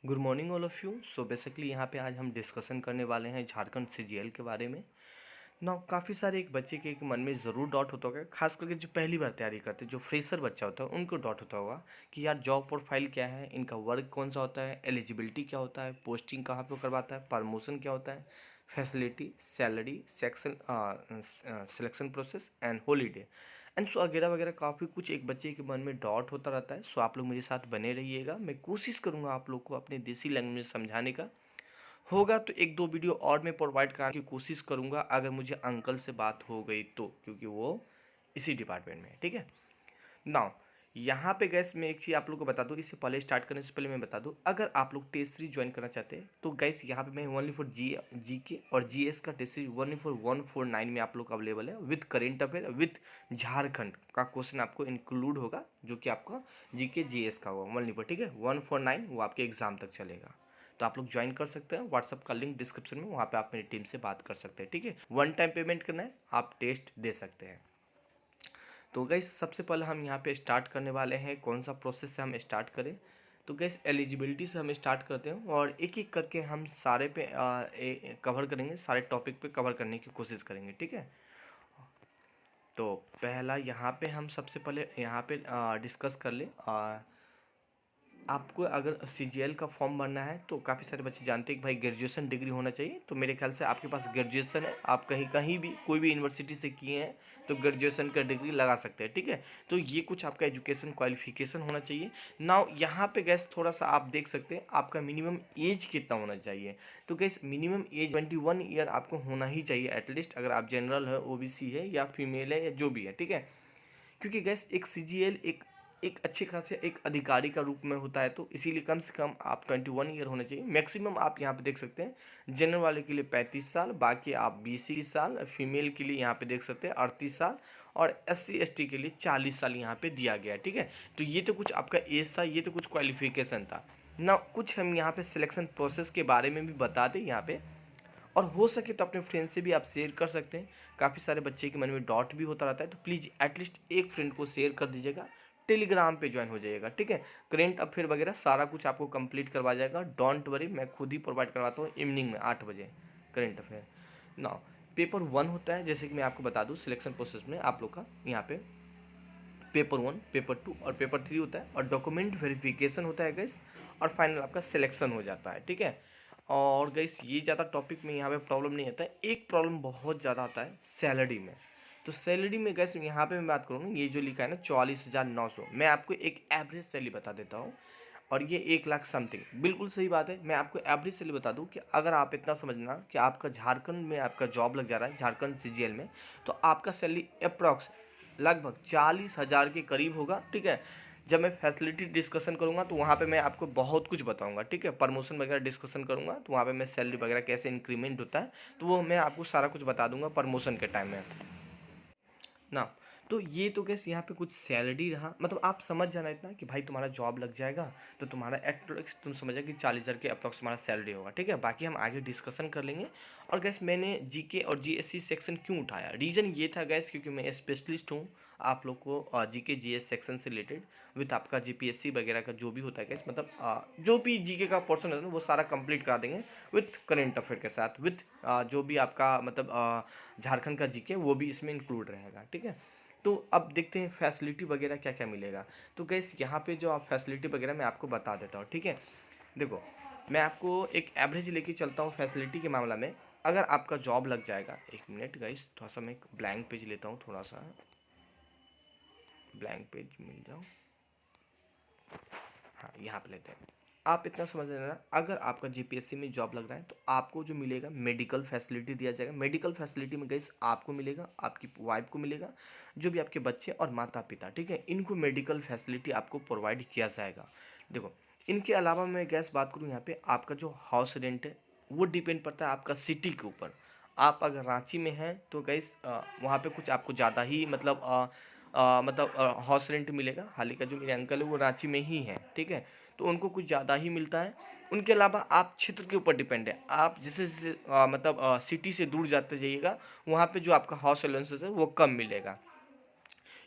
Good morning all of you. So basically यहाँ पे आज हम डिस्कशन करने वाले हैं झारखंड सीजीएल के बारे में। ना काफ़ी सारे एक बच्चे के एक मन में ज़रूर डाउट होता होगा, खास करके जो पहली बार तैयारी करते हैं, जो फ्रेशर बच्चा होता है उनको डाउट होता होगा कि यार जॉब प्रोफाइल क्या है, इनका वर्क कौन सा होता है, एलिजिबिलिटी क्या होता है, पोस्टिंग कहाँ पे करवाता है, प्रमोशन क्या होता है, facility, salary, section, selection process and holiday and so वगैरह वगैरह काफ़ी कुछ एक बच्चे के मन में डाउट होता रहता है। सो आप लोग मेरे साथ बने रहिएगा, मैं कोशिश करूँगा आप लोग को अपने देसी लैंग्वेज में समझाने का। होगा तो एक दो वीडियो और मैं प्रोवाइड कराने की कोशिश करूँगा अगर मुझे अंकल से बात हो गई तो, क्योंकि वो इसी डिपार्टमेंट में है। ठीक है। नाउ यहाँ पे गैस मैं एक चीज़ आप लोग को बता दूँ, इससे पहले स्टार्ट करने से पहले मैं बता दूँ, अगर आप लोग टेस्ट सीरीज ज्वाइन करना चाहते हैं तो गैस यहाँ पे मैं ओनली फॉर जी के और जीएस का टेस्ट सीरीज ओनली फॉर 149 में आप लोग का अवेलेबल है, with current affair with Jharkhand का क्वेश्चन आपको इंक्लूड होगा, जो कि आपका जीके जीएस का होगा ओनली फॉर। ठीक है, 149 वो आपके एग्जाम तक चलेगा। तो आप लोग ज्वाइन कर सकते हैं, व्हाट्सअप का लिंक डिस्क्रिप्शन में, वहाँ पे आप मेरी टीम से बात कर सकते हैं। ठीक है, वन टाइम पेमेंट करना है, आप टेस्ट दे सकते हैं। तो गैस सबसे पहले हम यहाँ पे स्टार्ट करने वाले हैं, कौन सा प्रोसेस से हम स्टार्ट करें। तो गैस एलिजिबिलिटी से हम स्टार्ट करते हैं और एक एक करके हम सारे पे कवर करेंगे, सारे टॉपिक पे कवर करने की कोशिश करेंगे। ठीक है। तो पहला यहाँ पे हम सबसे पहले यहाँ पे डिस्कस कर ले। आपको अगर सीजीएल का फॉर्म भरना है तो काफ़ी सारे बच्चे जानते हैं कि भाई ग्रेजुएशन डिग्री होना चाहिए, तो मेरे ख्याल से आपके पास ग्रेजुएशन है, आप कहीं कहीं भी कोई भी यूनिवर्सिटी से किए हैं तो ग्रेजुएशन का डिग्री लगा सकते हैं। ठीक है, तो ये कुछ आपका एजुकेशन क्वालिफिकेशन होना चाहिए। नाउ यहाँ पे गैस थोड़ा सा आप देख सकते हैं आपका मिनिमम एज कितना होना चाहिए। तो गैस मिनिमम एज 21 ईयर आपको होना ही चाहिए एटलीस्ट, अगर आप जनरल है, ओबीसी है या फीमेल है या जो भी है। ठीक है, क्योंकि गैस एक सीजीएल एक एक अच्छे खासे एक अधिकारी का रूप में होता है, तो इसीलिए कम से कम आप 21 ईयर होने चाहिए मैक्सिमम। आप यहाँ पे देख सकते हैं जनरल वाले के लिए 35 साल, बाकी आप बीसी साल, फीमेल के लिए यहाँ पे देख सकते हैं 38 साल और SC ST के लिए 40 साल यहाँ पे दिया गया है। ठीक है, तो ये तो कुछ आपका एज था, ये तो कुछ क्वालिफिकेशन था ना। कुछ हम यहाँ पे सिलेक्शन प्रोसेस के बारे में भी बता दें यहाँ पे, और हो सके तो अपने फ्रेंड से भी आप शेयर कर सकते हैं। काफ़ी सारे बच्चे के मन में डाउट भी होता रहता है, तो प्लीज़ एटलीस्ट एक फ्रेंड को शेयर कर दीजिएगा, टेलीग्राम पे ज्वाइन हो जाइएगा। ठीक है, करेंट अफेयर वगैरह सारा कुछ आपको कंप्लीट करवा जाएगा, डोंट वरी, मैं खुद ही प्रोवाइड करवाता हूँ इवनिंग में 8 बजे करेंट अफेयर। ना पेपर 1 होता है, जैसे कि मैं आपको बता दूँ सिलेक्शन प्रोसेस में आप लोग का यहाँ पे पेपर 1, पेपर 2 और पेपर 3 होता है, और डॉक्यूमेंट वेरिफिकेशन होता है गैस, और फाइनल आपका सिलेक्शन हो जाता है। ठीक है, और गैस ये ज़्यादा टॉपिक में यहाँ पे प्रॉब्लम नहीं आता है, एक प्रॉब्लम बहुत ज़्यादा आता है सैलरी में। तो सैलरी में गैस यहाँ पे मैं बात करूँ, ये जो लिखा है ना 44,900, मैं आपको एक एवरेज सैलरी बता देता हूँ, और ये 1 लाख समथिंग बिल्कुल सही बात है। मैं आपको एवरेज सैलरी बता दूं कि अगर आप इतना समझना कि आपका झारखंड में आपका जॉब लग जा रहा है, झारखंड सीजीएल में, तो आपका सैलरी अप्रॉक्स लगभग 40,000 के करीब होगा। ठीक है, जब मैं फैसिलिटी डिस्कशन करूंगा तो वहाँ पे मैं आपको बहुत कुछ बताऊंगा। ठीक है, प्रमोशन वगैरह डिस्कशन करूंगा तो वहाँ पे मैं सैलरी वगैरह कैसे इंक्रीमेंट होता है, तो वो मैं आपको सारा कुछ बता दूंगा प्रमोशन के टाइम में ना। तो ये तो कैसे यहाँ पे कुछ सैलरी रहा, मतलब आप समझ जाना इतना कि भाई तुम्हारा जॉब लग जाएगा तो तुम्हारा एटलीस्ट तुम समझा कि 40,000 के अप्रॉक्स तुम्हारा सैलरी होगा। ठीक है, बाकी हम आगे डिस्कशन कर लेंगे। और गैस मैंने जीके और जीएससी सेक्शन क्यों उठाया, रीज़न ये था गैस, क्योंकि मैं स्पेशलिस्ट हूँ आप लोग को जीके जीएस सेक्शन से रिलेटेड, विथ आपका जीपीएससी वगैरह का जो भी होता है गैस, मतलब जो भी जीके का पोर्शन होता है ना वो सारा कंप्लीट करा देंगे विथ करेंट अफेयर के साथ, विथ जो भी आपका मतलब झारखंड का जीके वो भी इसमें इंक्लूड रहेगा। ठीक है, तो अब देखते हैं फैसिलिटी वगैरह क्या क्या मिलेगा। तो गैस यहाँ पे जो आप फैसिलिटी वगैरह मैं आपको बता देता हूँ। ठीक है, देखो मैं आपको एक एवरेज लेके चलता हूँ फैसिलिटी के मामला में। अगर आपका जॉब लग जाएगा, एक मिनट गाइस, थोड़ा सा मैं एक ब्लैंक पेज लेता हूँ, थोड़ा सा ब्लैंक पेज मिल जाओ, हाँ यहाँ पे लेते हैं। आप इतना समझ लेना, अगर आपका जीपीएससी में जॉब लग रहा है तो आपको जो मिलेगा मेडिकल फैसिलिटी दिया जाएगा। मेडिकल फैसिलिटी में गैस आपको मिलेगा, आपकी वाइफ को मिलेगा, जो भी आपके बच्चे और माता पिता, ठीक है, इनको मेडिकल फैसिलिटी आपको प्रोवाइड किया जाएगा। देखो इनके अलावा मैं गैस बात करूँ यहाँ पे, आपका जो हाउस रेंट है वो डिपेंड पड़ता है आपका सिटी के ऊपर। आप अगर रांची में हैं तो गैस वहाँ पे कुछ आपको ज़्यादा ही मतलब हाउस रेंट मिलेगा। हाल ही का जो मेरे अंकल है वो रांची में ही है। ठीक है, तो उनको कुछ ज़्यादा ही मिलता है। उनके अलावा आप क्षेत्र के ऊपर डिपेंड है, आप जैसे जैसे मतलब सिटी से दूर जाते जाइएगा वहाँ पे जो आपका हाउस अलाउंसेस है वो कम मिलेगा,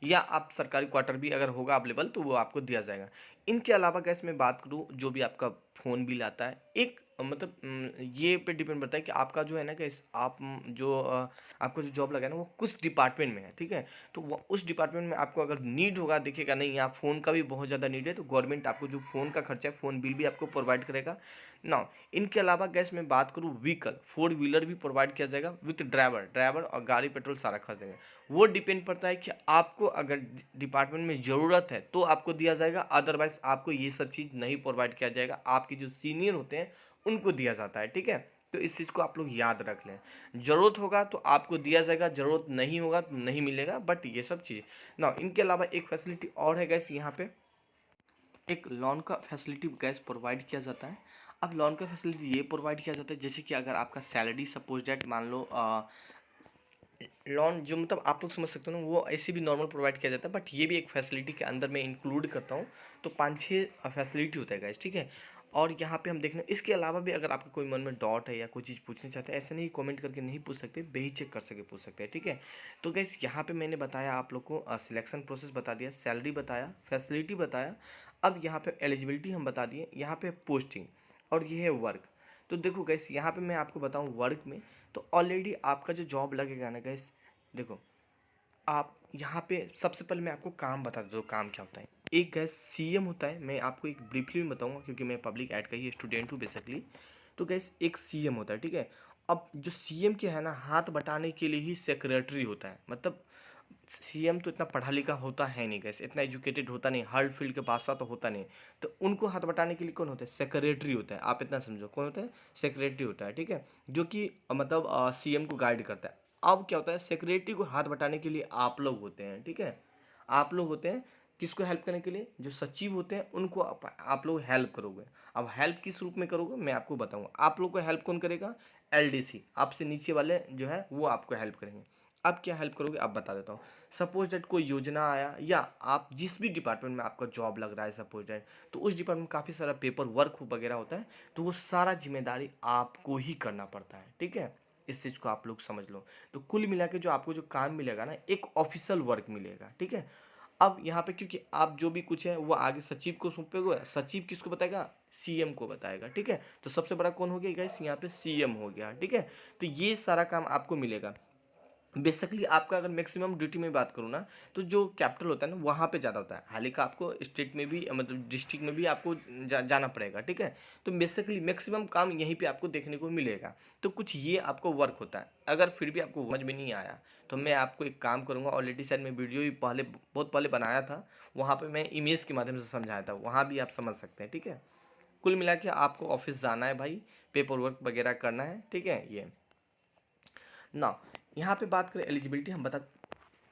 या आप सरकारी क्वार्टर भी अगर होगा अवेलेबल तो वो आपको दिया जाएगा। इनके अलावा गैस मैं बात करूँ जो भी आपका फ़ोन बिल आता है, एक मतलब ये पे डिपेंड करता है कि आपका जो है ना गैस आप आपको जो जॉब लगा है ना वो कुछ डिपार्टमेंट में है, ठीक है? तो वो उस डिपार्टमेंट में आपको अगर नीड होगा, देखिएगा नहीं यहाँ फ़ोन का भी बहुत ज़्यादा नीड है, तो गवर्नमेंट आपको जो फ़ोन का खर्चा है, फ़ोन बिल भी आपको प्रोवाइड करेगा। नाउ इनके अलावा गैस मैं बात करूँ व्हीकल, फोर व्हीलर भी प्रोवाइड किया जाएगा विथ ड्राइवर, ड्राइवर और गाड़ी पेट्रोल सारा खर्च देंगे। वो डिपेंड पड़ता है कि आपको अगर डिपार्टमेंट में ज़रूरत है तो आपको दिया जाएगा, अदरवाइज आपको ये सब चीज़ नहीं प्रोवाइड किया जाएगा, आपके जो सीनियर होते हैं उनको दिया जाता है, ठीक है? तो इस चीज़ को आप लोग याद रख लें। ज़रूरत होगा तो आपको दिया जाएगा, ज़रूरत नहीं होगा तो नहीं मिलेगा, बट ये सब चीज़ ना। इनके अलावा एक फैसिलिटी और है गैस, यहाँ पे एक लोन का फैसिलिटी गैस प्रोवाइड किया जाता है। अब लोन का फैसिलिटी ये प्रोवाइड किया जाता है जैसे कि अगर आपका सैलरी सपोज डैट मान लो लोन जो मतलब आप लोग समझ सकते हो ना, वो ऐसे भी नॉर्मल प्रोवाइड किया जाता है, बट ये भी एक फैसिलिटी के अंदर मैं इंक्लूड करता हूँ। तो 5-6 फैसिलिटी होता है गाइस, ठीक है? और यहाँ पे हम देखना, इसके अलावा भी अगर आपका कोई मन में डाउट है या कोई चीज़ पूछना चाहते हैं, ऐसे नहीं कमेंट करके नहीं पूछ सकते, बेहिचक कर सके पूछ सकते हैं, ठीक है? तो गाइस यहाँ पे मैंने बताया आप लोग को, सिलेक्शन प्रोसेस बता दिया, सैलरी बताया, फैसिलिटी बताया। अब यहाँ पे एलिजिबिलिटी हम बता दिए, यहाँ पे पोस्टिंग और ये है वर्क। तो देखो गैस यहाँ पे मैं आपको बताऊँ वर्क में, तो ऑलरेडी आपका जो जॉब लगेगा ना गैस, देखो आप यहाँ पे सबसे पहले मैं आपको काम बता देता हूँ काम क्या होता है। एक गैस सीएम होता है, मैं आपको एक ब्रीफली में बताऊंगा क्योंकि मैं पब्लिक ऐड का ही स्टूडेंट हूँ बेसिकली। तो गैस एक सीएम होता है, ठीक है? अब जो सीएम के है ना, हाथ बटाने के लिए ही सेक्रेटरी होता है। मतलब सीएम तो इतना पढ़ा लिखा होता है नहीं गैस, इतना एजुकेटेड होता नहीं, हर फील्ड के पास तो होता नहीं। तो उनको हाथ बटाने के लिए कौन होता है? सेक्रेटरी होता है। आप इतना समझो कौन होता है? सेक्रेटरी होता है, ठीक है? जो कि मतलब सीएम को गाइड करता है। अब क्या होता है, सेक्रेटरी को हाथ बटाने के लिए आप लोग होते हैं, ठीक है? आप लोग होते हैं किसको हेल्प करने के लिए? जो सचिव होते हैं उनको आप लोग हेल्प करोगे। अब हेल्प किस रूप में करोगे मैं आपको बताऊंगा। आप लोग को हेल्प कौन करेगा? एलडीसी, आपसे नीचे वाले जो है वो आपको हेल्प करेंगे। अब क्या हेल्प करोगे आप बता देता हूँ। सपोज डेट कोई योजना आया, या आप जिस भी डिपार्टमेंट में आपका जॉब लग रहा है सपोज डेट, तो उस डिपार्टमेंट में काफ़ी सारा पेपर वर्क वगैरह होता है, तो वो सारा जिम्मेदारी आपको ही करना पड़ता है, ठीक है? इस चीज़ को आप लोग समझ लो। तो कुल मिला के जो आपको जो काम मिलेगा ना, एक ऑफिशियल वर्क मिलेगा, ठीक है? अब यहाँ पे क्योंकि आप जो भी कुछ है वो आगे सचिव को सौंपेगे, सचिव किसको बताएगा? सीएम को बताएगा, ठीक है? तो सबसे बड़ा कौन हो गया गाइस? यहाँ पे सीएम हो गया, ठीक है? तो ये सारा काम आपको मिलेगा। बेसिकली आपका अगर मैक्सिमम ड्यूटी में बात करूँ ना, तो जो कैपिटल होता है ना वहाँ पे ज़्यादा होता है। हालाँकि आपको स्टेट में भी मतलब डिस्ट्रिक्ट में भी आपको जाना पड़ेगा, ठीक है? तो बेसिकली मैक्सिमम काम यहीं पे आपको देखने को मिलेगा। तो कुछ ये आपको वर्क होता है। अगर फिर भी आपको समझ में नहीं आया तो मैं आपको एक काम करूँगा, ऑलरेडी शायद मैं वीडियो भी पहले बहुत पहले बनाया था, वहाँ पे मैं इमेज के माध्यम से समझाया था, वहाँ भी आप समझ सकते हैं, ठीक है? कुल मिला के आपको ऑफिस जाना है भाई, पेपर वर्क वगैरह करना है, ठीक है? ये ना, यहाँ पे बात करें एलिजिबिलिटी, हम बता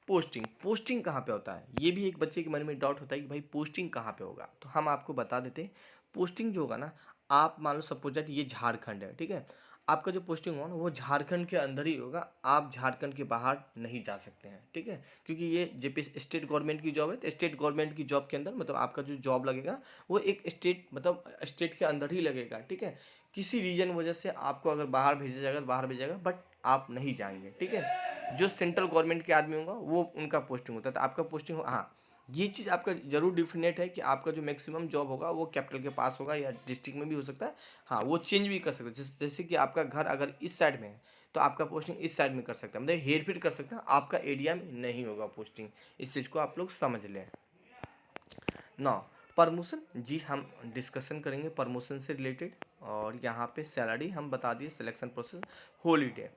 पोस्टिंग, पोस्टिंग कहाँ पे होता है? ये भी एक बच्चे के मन में डाउट होता है कि भाई पोस्टिंग कहाँ पे होगा? तो हम आपको बता देते हैं। पोस्टिंग जो होगा ना, आप मान लो सपोज दैट ये झारखंड है, ठीक है? आपका जो पोस्टिंग होगा ना वो झारखंड के अंदर ही होगा, आप झारखंड के बाहर नहीं जा सकते हैं, ठीक है? क्योंकि ये जेपी स्टेट गवर्नमेंट की जॉब है, तो स्टेट गवर्नमेंट की जॉब के अंदर मतलब आपका जो जॉब लगेगा वो एक स्टेट मतलब स्टेट के अंदर ही लगेगा, ठीक है? किसी रीजन वजह से आपको अगर बाहर भेजा जाएगा तो बाहर भेजेगा, बट आप नहीं जाएंगे, ठीक है? जो सेंट्रल गवर्नमेंट के आदमी होगा वो उनका पोस्टिंग होता है, तो आपका पोस्टिंग हो, हाँ ये चीज़ आपका जरूर डिफिनेट है कि आपका जो मैक्सिमम जॉब होगा वो कैपिटल के पास होगा या डिस्ट्रिक्ट में भी हो सकता है। हाँ वो चेंज भी कर सकते हैं, जैसे कि आपका घर अगर इस साइड में है तो आपका पोस्टिंग इस साइड में कर सकते हैं, मतलब हेर फेर कर सकते हैं, आपका एरिया में नहीं होगा पोस्टिंग। इस चीज़ को आप लोग समझ लें ना। प्रमोशन जी हम डिस्कशन करेंगे प्रमोशन से रिलेटेड, और यहाँ पे सैलरी हम बता दिए, सिलेक्शन प्रोसेस, हॉलीडे।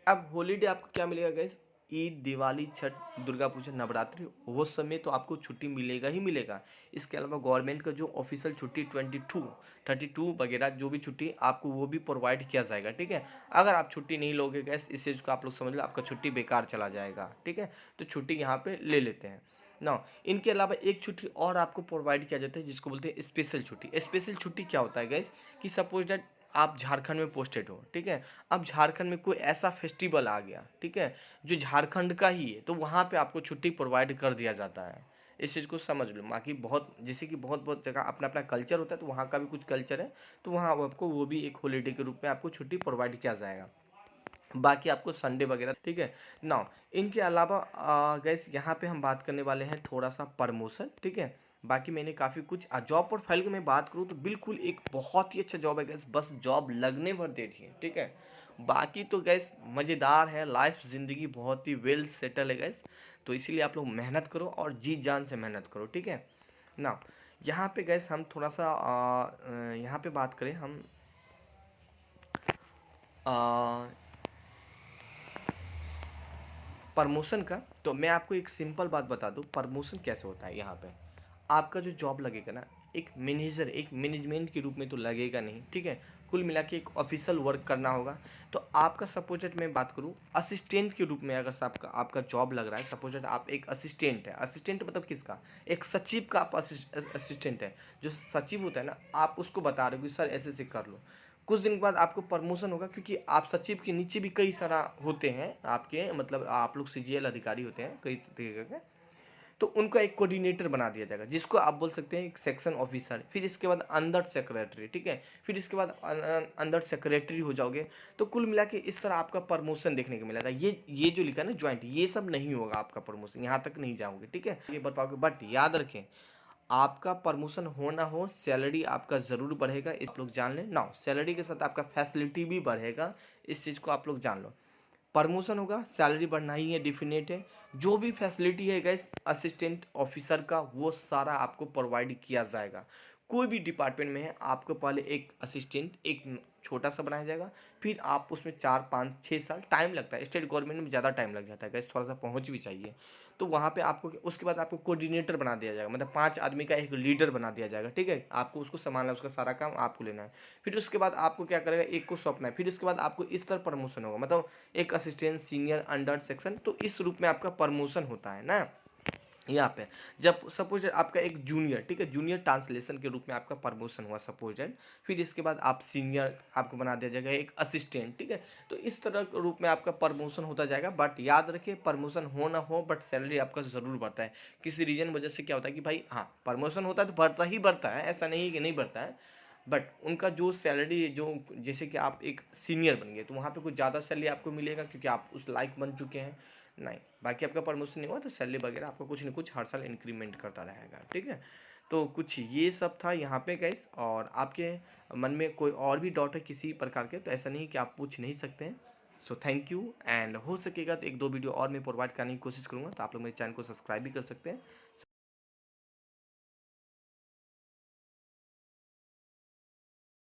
अब हॉलीडे आपको क्या मिलेगा गैस? ईद, दिवाली, छठ, दुर्गा पूजा, नवरात्रि, वो समय तो आपको छुट्टी मिलेगा ही मिलेगा। इसके अलावा गवर्नमेंट का जो ऑफिशियल छुट्टी 22 32 वगैरह जो भी छुट्टी आपको वो भी प्रोवाइड किया जाएगा, ठीक है? अगर आप छुट्टी नहीं लोगे गैस, इस चीज़ को आप लोग समझ लो, आपका छुट्टी बेकार चला जाएगा, ठीक है? तो छुट्टी यहाँ पे ले लेते हैं ना। इनके अलावा एक छुट्टी और आपको प्रोवाइड किया जाता है जिसको बोलते हैं स्पेशल छुट्टी। स्पेशल छुट्टी क्या होता है गैस? कि सपोज दैट आप झारखंड में पोस्टेड हो, ठीक है? अब झारखंड में कोई ऐसा फेस्टिवल आ गया, ठीक है, जो झारखंड का ही है, तो वहाँ पे आपको छुट्टी प्रोवाइड कर दिया जाता है। इस चीज़ को समझ लो। बाकी बहुत जैसे कि बहुत बहुत जगह अपना अपना कल्चर होता है, तो वहाँ का भी कुछ कल्चर है, तो वहाँ आपको वो भी एक हॉलीडे के रूप में आपको छुट्टी प्रोवाइड किया जाएगा। बाकी आपको संडे वगैरह, ठीक है? नाउ इनके अलावा गैस यहाँ पे हम बात करने वाले हैं थोड़ा सा प्रमोशन, ठीक है? बाकी मैंने काफ़ी कुछ जॉब प्रोफाइल की मैं बात करूँ तो बिल्कुल एक बहुत ही अच्छा जॉब है गैस, बस जॉब लगने भर देती है, ठीक है। बाकी तो गैस मज़ेदार है, लाइफ ज़िंदगी बहुत ही वेल सेटल है गैस। तो इसीलिए आप लोग मेहनत करो और जी जान से मेहनत करो, ठीक है ना। यहाँ पे गैस हम थोड़ा सा यहाँ पे बात करें हम प्रमोशन का, तो मैं आपको एक सिंपल बात बता दूं प्रमोशन कैसे होता है। यहाँ पे आपका जो जॉब लगेगा ना, एक मैनेजर एक मैनेजमेंट के रूप में तो लगेगा नहीं, ठीक है। कुल मिला के एक ऑफिशियल वर्क करना होगा। तो आपका सपोजेट मैं बात करूँ असिस्टेंट के रूप में, अगर आपका आपका जॉब लग रहा है, सपोजेट आप एक असिस्टेंट है। असिस्टेंट मतलब किसका, एक सचिव का आप असिस्टेंट है। जो सचिव होता है ना, आप उसको बता रहे हो कि सर ऐसे ऐसे कर लो। कुछ दिन के बाद आपको प्रमोशन होगा, क्योंकि आप सचिव के नीचे भी कई सारा होते हैं आपके, मतलब आप लोग सीजीएल अधिकारी होते हैं कई तरीके के। तो उनका एक कोऑर्डिनेटर बना दिया जाएगा, जिसको आप बोल सकते हैं एक सेक्शन ऑफिसर। फिर इसके बाद अंडर सेक्रेटरी, ठीक है। फिर इसके बाद अंडर सेक्रेटरी हो जाओगे। तो कुल मिला के इस तरह आपका प्रमोशन देखने को मिलेगा। ये जो लिखा है ना ज्वाइंट, ये सब नहीं होगा आपका प्रमोशन, यहाँ तक नहीं जाओगे, ठीक है। ये बढ़ पाओगे, बट याद रखें आपका प्रमोशन हो ना हो सैलरी आपका ज़रूर बढ़ेगा, इस आप लोग जान लें ना। सैलरी के साथ आपका फैसिलिटी भी बढ़ेगा, इस चीज़ को आप लोग जान लो। प्रमोशन होगा, सैलरी बढ़ना ही है, डिफिनेट है। जो भी फैसिलिटी है गैस असिस्टेंट ऑफिसर का, वो सारा आपको प्रोवाइड किया जाएगा। कोई भी डिपार्टमेंट में है, आपको पहले एक असिस्टेंट एक छोटा सा बनाया जाएगा। फिर आप उसमें 4 5 6 साल टाइम लगता है, स्टेट गवर्नमेंट में ज़्यादा टाइम लग जाता है गैस, थोड़ा सा पहुँच भी चाहिए। तो वहाँ पे आपको उसके बाद आपको कोऑर्डिनेटर बना दिया जाएगा, मतलब 5 आदमी का एक लीडर बना दिया जाएगा, ठीक है। आपको उसको संभालना है, उसका सारा काम आपको लेना है। फिर उसके बाद आपको क्या करेगा, एक को सौंपना है। फिर उसके बाद आपको इस तरह प्रमोशन होगा, मतलब एक असिस्टेंट, सीनियर, अंडर सेक्शन, तो इस रूप में आपका प्रमोशन होता है ना। यहाँ पे जब सपोज आपका एक जूनियर, ठीक है, जूनियर ट्रांसलेशन के रूप में आपका प्रमोशन हुआ सपोज। फिर इसके बाद आप सीनियर आपको बना दिया जाएगा एक असिस्टेंट, ठीक है। तो इस तरह के रूप में आपका प्रमोशन होता जाएगा। बट याद रखिए प्रमोशन हो ना हो, बट सैलरी आपका ज़रूर बढ़ता है। किसी रीजन वजह से क्या होता है कि भाई हाँ प्रमोशन होता है तो बढ़ता ही बढ़ता है, ऐसा नहीं है कि नहीं बढ़ता है। बट उनका जो सैलरी जो, जैसे कि आप एक सीनियर बन गए तो वहाँ पे कुछ ज़्यादा सैलरी आपको मिलेगा, क्योंकि आप उस लायक बन चुके हैं। नहीं, बाकी आपका प्रमोशन नहीं हुआ तो सैलरी वगैरह आपको कुछ ना कुछ हर साल इंक्रीमेंट करता रहेगा, ठीक है। तो कुछ ये सब था यहाँ पे गाइस। और आपके मन में कोई और भी डाउट है किसी प्रकार के, तो ऐसा नहीं कि आप पूछ नहीं सकते हैं। सो थैंक यू, एंड हो सकेगा तो 1 2 वीडियो और मैं प्रोवाइड करने की कोशिश करूँगा, तो आप लोग मेरे चैनल को सब्सक्राइब भी कर सकते हैं।